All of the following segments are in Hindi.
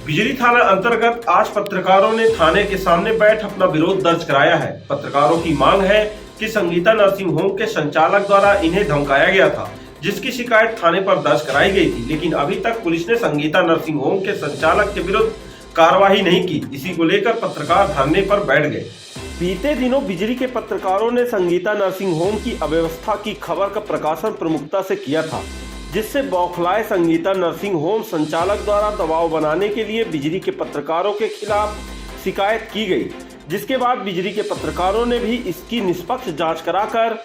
बिजली थाना अंतर्गत आज पत्रकारों ने थाने के सामने बैठ अपना विरोध दर्ज कराया है। पत्रकारों की मांग है कि संगीता नर्सिंग होम के संचालक द्वारा इन्हें धमकाया गया था, जिसकी शिकायत थाने पर दर्ज कराई गई थी, लेकिन अभी तक पुलिस ने संगीता नर्सिंग होम के संचालक के विरुद्ध कार्रवाई नहीं की। इसी को लेकर पत्रकार धरने पर बैठ गए। बीते दिनों बिजली के पत्रकारों ने संगीता नर्सिंग होम की अव्यवस्था की खबर का प्रकाशन प्रमुखता से किया था, जिससे बौखलाए संगीता नर्सिंग होम संचालक द्वारा दबाव बनाने के लिए बिजली के पत्रकारों के खिलाफ शिकायत की गई, जिसके बाद बिजली के पत्रकारों ने भी इसकी निष्पक्ष जांच कराकर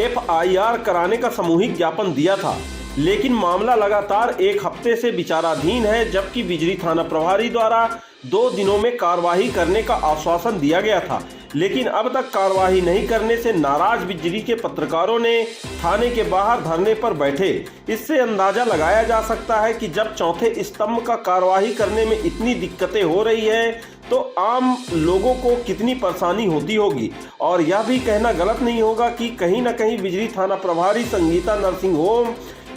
FIR कराने का सामूहिक ज्ञापन दिया था। लेकिन मामला लगातार एक हफ्ते से विचाराधीन है, जबकि बिजली थाना प्रभारी द्वारा 2 दिनों में कार्यवाही करने का आश्वासन दिया गया था, लेकिन अब तक कार्यवाही नहीं करने से नाराज बिजली के पत्रकारों ने थाने के बाहर धरने पर बैठे। इससे अंदाजा लगाया जा सकता है कि जब चौथे स्तंभ का कार्यवाही करने में इतनी दिक्कतें हो रही है तो आम लोगों को कितनी परेशानी होती होगी। और यह भी कहना गलत नहीं होगा कि कहीं न कहीं बिजली थाना प्रभारी संगीता नर्सिंग होम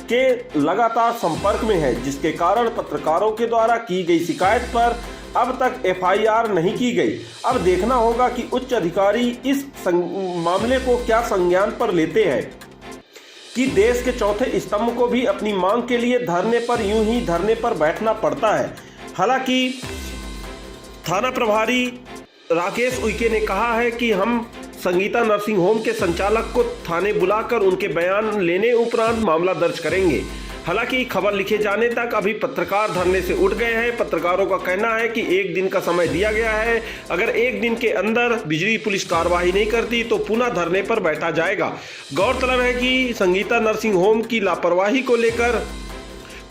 के लगातार संपर्क में है, जिसके कारण पत्रकारों के द्वारा की गई शिकायत पर अब तक FIR नहीं की गई। अब देखना होगा कि उच्च अधिकारी इस मामले को क्या संज्ञान पर लेते हैं कि देश के चौथे स्तंभ को भी अपनी मांग के लिए धरने पर यूं ही धरने पर बैठना पड़ता है। हालांकि थाना प्रभारी राकेश उइके ने कहा है कि हम संगीता नर्सिंग होम के संचालक को थाने बुलाकर उनके बयान लेने उपरांत मामला दर्ज करेंगे। हालांकि खबर लिखे जाने तक अभी पत्रकार धरने से उठ गए हैं। पत्रकारों का कहना है कि 1 दिन का समय दिया गया है, अगर 1 दिन के अंदर बिजली पुलिस कार्रवाई नहीं करती तो पुनः धरने पर बैठा जाएगा। गौरतलब है कि संगीता नर्सिंग होम की लापरवाही को लेकर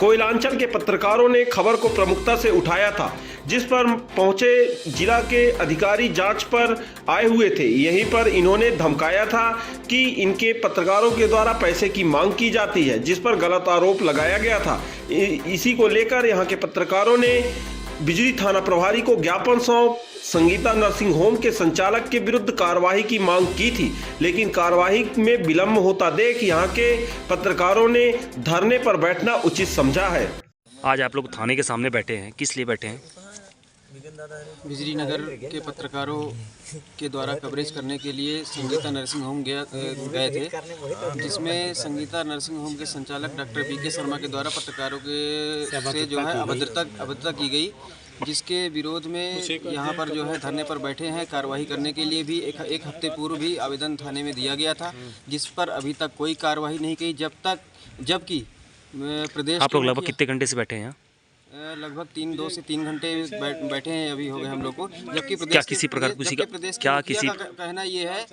कोयलांचल के पत्रकारों ने खबर को प्रमुखता से उठाया था, जिस पर पहुंचे जिला के अधिकारी जांच पर आए हुए थे। यहीं पर इन्होंने धमकाया था कि इनके पत्रकारों के द्वारा पैसे की मांग की जाती है, जिस पर गलत आरोप लगाया गया था। इसी को लेकर यहां के पत्रकारों ने बिजली थाना प्रभारी को ज्ञापन सौंप संगीता नर्सिंग होम के संचालक के विरुद्ध कार्रवाई की मांग की थी, लेकिन कार्रवाई में विलंब होता देख यहां के पत्रकारों ने धरने पर बैठना उचित समझा है। आज आप लोग थाने के सामने बैठे हैं, किस लिए बैठे हैं? बिजली नगर के पत्रकारों के द्वारा कवरेज करने के लिए संगीता नर्सिंग होम गए थे, जिसमें संगीता नर्सिंग होम के संचालक डॉक्टर BK शर्मा के द्वारा पत्रकारों के से जो है अभद्रता की गई, जिसके विरोध में यहाँ पर जो है धरने पर बैठे हैं। कार्रवाई करने के लिए भी एक हफ्ते पूर्व भी आवेदन थाने में दिया गया था, जिस पर अभी तक कोई कार्रवाई नहीं की। जबकि प्रदेश आप लोग लगभग कितने घंटे से बैठे हैं यहाँ? लगभग 2 से 3 घंटे बैठे हैं अभी हो गए हम लोग को। जबकि प्रदेश क्या किसी प्रकार का कहना ये है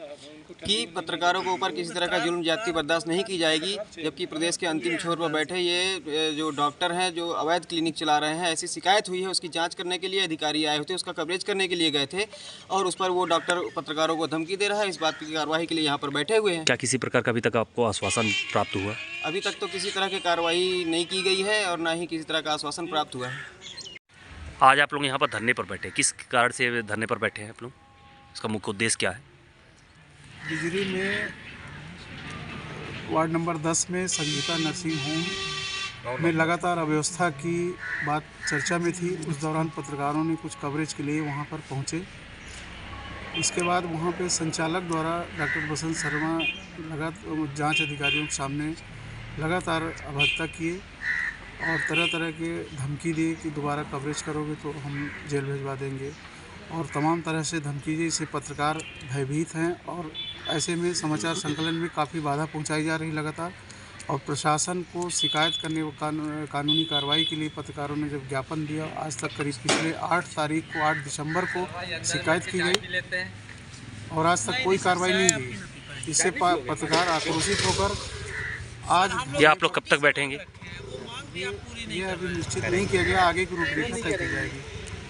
कि पत्रकारों के ऊपर किसी तरह का जुल्म ज्यादती बर्दाश्त नहीं की जाएगी। जबकि प्रदेश के अंतिम छोर पर बैठे ये जो डॉक्टर हैं जो अवैध क्लिनिक चला रहे हैं, ऐसी शिकायत हुई है, उसकी जांच करने के लिए अधिकारी आए हुए थे, उसका कवरेज करने के लिए गए थे और उस पर वो डॉक्टर पत्रकारों को धमकी दे रहा है। इस बात की कार्रवाई के लिए यहाँ पर बैठे हुए हैं। क्या किसी प्रकार का अभी तक आपको आश्वासन प्राप्त हुआ? अभी तक तो किसी तरह की कार्रवाई नहीं की गई है और न ही किसी तरह का आश्वासन प्राप्त हुआ है। आज आप लोग यहाँ पर धरने पर बैठे, किस कारण से धरने पर बैठे हैं आप लोग? इसका मुख्य उद्देश्य क्या है? बिजली में वार्ड नंबर 10 में संगीता नर्सिंग होम में लगातार अव्यवस्था की बात चर्चा में थी। उस दौरान पत्रकारों ने कुछ कवरेज के लिए वहां पर पहुंचे। इसके बाद वहां पे संचालक द्वारा डॉक्टर बसंत शर्मा जांच अधिकारियों के सामने लगातार अभद्रता किए और तरह तरह के धमकी दी कि दोबारा कवरेज करोगे तो हम जेल भिजवा देंगे और तमाम तरह से धमकी दी। इससे पत्रकार भयभीत हैं और ऐसे में समाचार संकलन में काफ़ी बाधा पहुंचाई जा रही लगातार। और प्रशासन को शिकायत करने व कानूनी कार्रवाई के लिए पत्रकारों ने जब ज्ञापन दिया, आज तक करीब पिछले 8 दिसंबर को शिकायत की गई और आज तक कोई कार्रवाई नहीं हुई। इससे पत्रकार आक्रोशित होकर आज ये आप लोग कब तक बैठेंगे? ये अभी निश्चित नहीं किया गया, आगे की रूपरेखा तय की जाएगी।